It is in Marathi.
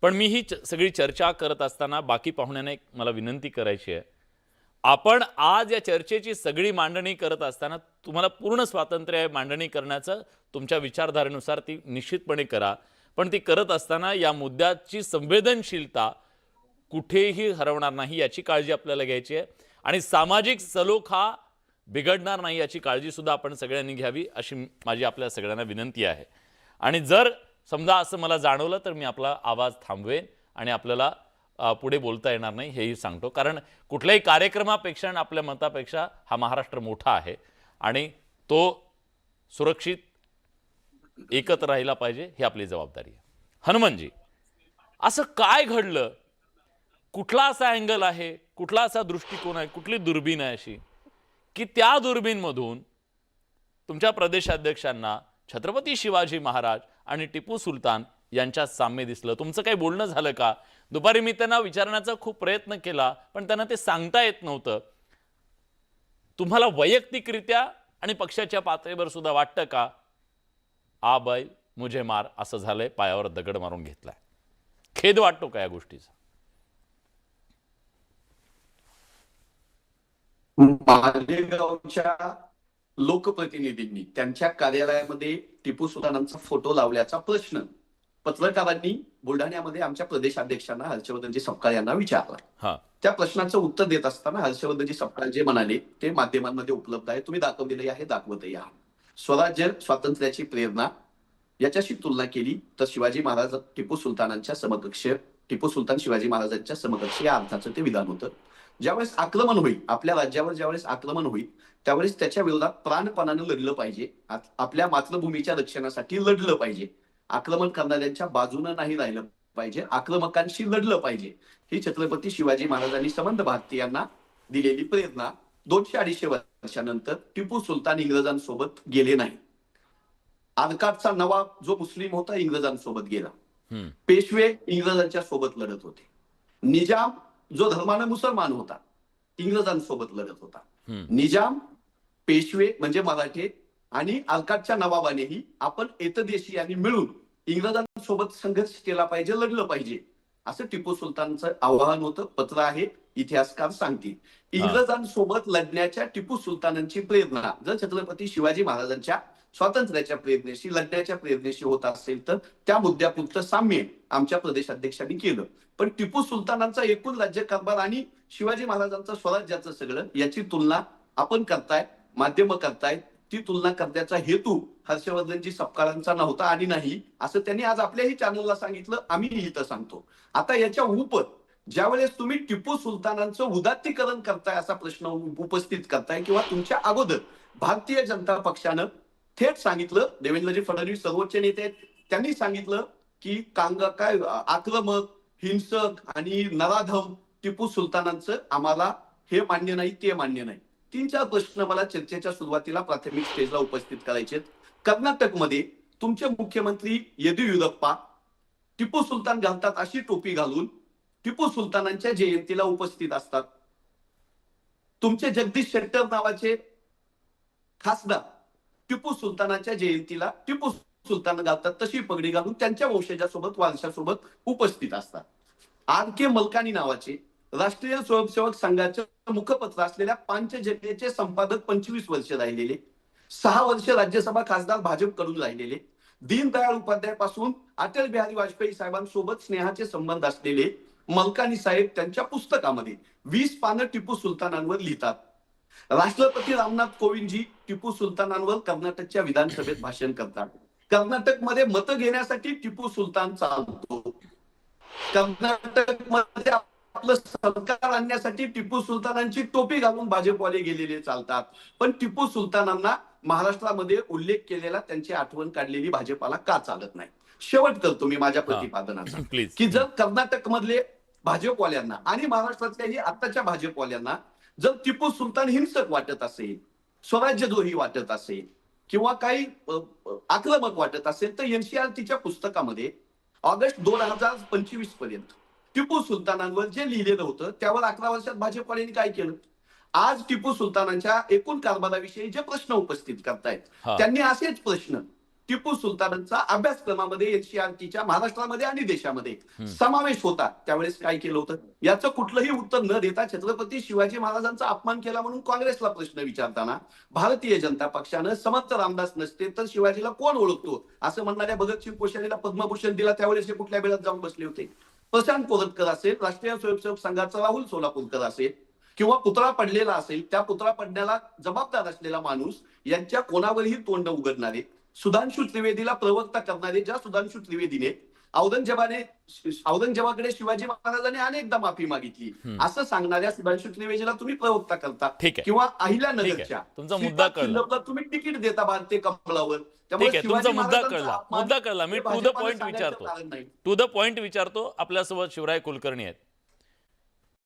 पण मी ही सगळी चर्चा करत असताना बाकी पाहुण्यांना एक मला विनंती करायची आहे. आपण आज या चर्चेची सगळी मांडणी करत असताना तुम्हाला पूर्ण स्वातंत्र्य आहे मांडणी करण्याचं. तुमच्या विचारधारेनुसार ती निश्चितपणे करा. पण ती करत असताना या मुद्द्याची संवेदनशीलता कुठेही हरवणार नाही याची काळजी आपल्याला घ्यायची आहे. आणि सामाजिक सलोखा बिघडणार नाही याची काळजी सुद्धा आपण सगळ्यांनी घ्यावी अशी माझी आपल्या सगळ्यांना विनंती आहे. आणि जर समजा असं मला जाणवलं तर मी आपला आवाज थांबवेन आणि आपल्याला पुढे बोलता येणार नाही हेही सांगतो. कारण कुठल्याही कार्यक्रमापेक्षा आणि आपल्या मतापेक्षा हा महाराष्ट्र मोठा आहे आणि तो सुरक्षित एकत्र राहिला पाहिजे ही आपली जबाबदारी आहे. हनुमानजी, असं काय घडलं? कुठला असा अँगल आहे, कुठला असा दृष्टिकोन आहे, कुठली दुर्बीण आहे अशी की त्या दुर्बीणमधून तुमच्या प्रदेशाध्यक्षांना छत्रपती शिवाजी महाराज आणि टिपू सुलतान यांच्यात साम्य दिसलं? तुमचं काही बोलणं झालं का? दुपारी मी त्यांना विचारण्याचा खूप प्रयत्न केला पण त्यांना ते सांगता येत नव्हतं. तुम्हाला वैयक्तिकरित्या आणि पक्षाच्या पातळीवर सुद्धा वाटतं का आ बैल मुझे मार असं झालंय, पायावर दगड मारून घेतलाय? खेद वाटतो का या गोष्टीचा? मालेगावच्या लोकप्रतिनिधींनी त्यांच्या कार्यालयामध्ये टिपू सुलतानांचा फोटो लावल्याचा प्रश्न पत्रकारांनी बुलढाण्यामध्ये आमच्या प्रदेशाध्यक्षांना हर्षवर्धनजी सपकाळ यांना विचारला. त्या प्रश्नाचं उत्तर देत असताना हर्षवर्धनजी सपकाळ जे म्हणाले ते माध्यमांमध्ये उपलब्ध आहे, तुम्ही दाखवलेले आहे, दाखवतही आहात. स्वराज्य स्वातंत्र्याची प्रेरणा याच्याशी तुलना केली तर शिवाजी महाराज टिपू सुलतानांच्या समकक्ष, टिपू सुलतान शिवाजी महाराजांच्या समकक्ष या अर्थाचं ते विधान होतं. ज्यावेळेस आक्रमण होईल आपल्या राज्यावर, ज्यावेळेस आक्रमण होईल त्यावेळेस त्याच्या विरोधात प्राणपणानं लढलं पाहिजे, आपल्या मातृभूमीच्या रक्षणासाठी लढलं पाहिजे, आक्रमण करणाऱ्यांच्या बाजूने नाही राहिलं पाहिजे, आक्रमकांशी लढलं पाहिजे. ही छत्रपती शिवाजी महाराजांनी संबंध भारतीयांना दिलेली प्रेरणा 200-250 वर्षानंतर टिपू सुलतान इंग्रजांसोबत गेले नाही. आरकाटचा नवाब जो मुस्लिम होता इंग्रजांसोबत गेला, पेशवे इंग्रजांच्या सोबत लढत होते, निजाम जो धर्माने मुसलमान होता इंग्रजांसोबत लढत होता. निजाम, पेशवे म्हणजे मराठे आणि आरकाटच्या नवाबानेही आपण एकदेशीयांनी मिळून इंग्रजांसोबत संघर्ष केला पाहिजे, लढलं पाहिजे असं टिपू सुलतानचं आवाहन होतं. पत्र आहे, इतिहासकार सांगतील. इंग्रजांसोबत लढण्याच्या टिपू सुलतानांची प्रेरणा जर छत्रपती शिवाजी महाराजांच्या स्वातंत्र्याच्या प्रेरणेशी, लढण्याच्या प्रेरणेशी होत असेल तर त्या मुद्द्यापुरतं साम्य आमच्या प्रदेशाध्यक्षांनी केलं. पण टिपू सुलतानांचा एकूण राज्यकारभार आणि शिवाजी महाराजांचं स्वराज्याचं सगळं याची तुलना आपण करताय, माध्यम करतायत. ती तुलना करण्याचा हेतू हर्षवर्धनजी सपकाळांचा नव्हता आणि नाही असं त्यांनी आज आपल्याही चॅनलला सांगितलं, आम्ही इथं सांगतो. आता याच्या उपर ज्यावेळेस तुम्ही टिपू सुलतानांचं उदात्तीकरण करताय असा प्रश्न उपस्थित करताय किंवा तुमच्या अगोदर भारतीय जनता पक्षानं थेट सांगितलं, देवेंद्रजी फडणवीस सर्वोच्च नेते आहेत, त्यांनी सांगितलं की काय आक्रमक, हिंसक आणि नराधम टिपू सुलतानांचं आम्हाला हे मान्य नाही, ते मान्य नाही. 3-4 प्रश्न मला चर्चेच्या सुरुवातीला प्राथमिक स्टेजला उपस्थित करायचे. कर्नाटकमध्ये तुमचे मुख्यमंत्री येदियुरप्पा टिपू सुलतान घालतात अशी टोपी घालून टिपू सुलतानांच्या जयंतीला उपस्थित असतात. तुमचे जगदीश शेट्टर नावाचे खासदार टिपू सुलतानाच्या जयंतीला टिपू सुलतान घालतात तशी पगडी घालून त्यांच्या वंशजासोबत, वारशासोबत उपस्थित असतात. आर के मलकानी नावाचे राष्ट्रीय स्वयंसेवक संघाचे मुखपत्र असलेल्या पांचजन्यचे संपादक 25 वर्ष राहिलेले, 6 वर्ष राज्यसभा खासदार भाजपकडून राहिलेले, दीनदयाळ उपाध्याय पासून अटल बिहारी वाजपेयी साहेबांसोबत स्नेहाचे संबंध असलेले मलकानी साहेब त्यांच्या पुस्तकामध्ये 20 पानं टिपू सुलतानांवर लिहितात. राष्ट्रपती रामनाथ कोविंदजी टिपू सुलतानांवर कर्नाटकच्या विधानसभेत भाषण करतात. कर्नाटकमध्ये मतं घेण्यासाठी टिपू सुलतान चालतो. कर्नाटकमध्ये आपलं सरकार आणण्यासाठी टिपू सुलतानांची टोपी घालून भाजपवाले गेलेले चालतात. पण टिपू सुलतानांना महाराष्ट्रामध्ये उल्लेख केलेला, त्यांची आठवण काढलेली भाजपाला का चालत नाही? शेवट करतो मी माझ्या प्रतिपादनाचा की जर कर्नाटक मधले भाजपवाल्यांना आणि महाराष्ट्रातल्याही आताच्या भाजपवाल्यांना जर टिपू सुलतान हिंसक वाटत असेल, स्वराज्यद्रोही वाटत असेल किंवा काही आक्रमक वाटत असेल तर एनसीआरटीच्या पुस्तकामध्ये ऑगस्ट 2025 पर्यंत टिपू सुलतानांवर जे लिहिलेलं होतं त्यावर 11 वर्षात भाजपवाल्यांनी काय केलं? आज टिपू सुलतानांच्या एकूण कारभाराविषयी जे प्रश्न उपस्थित करतायत त्यांनी असेच प्रश्न टिपू सुलतानांचा अभ्यासक्रमामध्ये एनसीईआरटीच्या महाराष्ट्रामध्ये आणि देशामध्ये समावेश होता. त्यावेळेस काय केलं होतं याचं कुठलंही उत्तर न देता छत्रपती शिवाजी महाराजांचा अपमान केला म्हणून काँग्रेसला प्रश्न विचारताना भारतीय जनता पक्षानं समर्थ रामदास नसते तर शिवाजीला कोण ओळखतो असं म्हणणाऱ्या भगतसिंग कोश्यारीला पद्मभूषण दिला. त्यावेळेस हे कुठल्या वेळात जाऊन बसले होते? प्रशांत कोरटकर असेल, राष्ट्रीय स्वयंसेवक संघाचा राहुल सोलापूरकर असेल किंवा पुतळा पडलेला असेल, त्या पुतळा पडण्याला जबाबदार असलेला माणूस यांच्या कोणावरही तोंड उघडणारे, सुधांशू त्रिवेदीला प्रवक्ता करणारे, ज्या सुधांशू त्रिवेदीने औरंगजेबाकडे शिवाजी महाराजांनी अनेकदा माफी मागितली असं सांगणाऱ्या सुधांशू त्रिवेदीला तुम्ही प्रवक्ता करता ठीक आहे. किंवा ठीक अहिल्यानगरच्या आहे. तुमचा मुद्दा कळला. श्रीपाद तुम्ही तिकीट देता भारतीय कमळावर. ठीक आहे, तुमचा मुद्दा महाराजांचा कळला. अपमान मुद्दा कळला. मी हे टू द भाजपाला पॉइंट सांगायचं विचारतो. कारण नाही. टू द पॉइंट विचारतो. आपल्यासोबत शिवराय कुलकर्णी आहेत.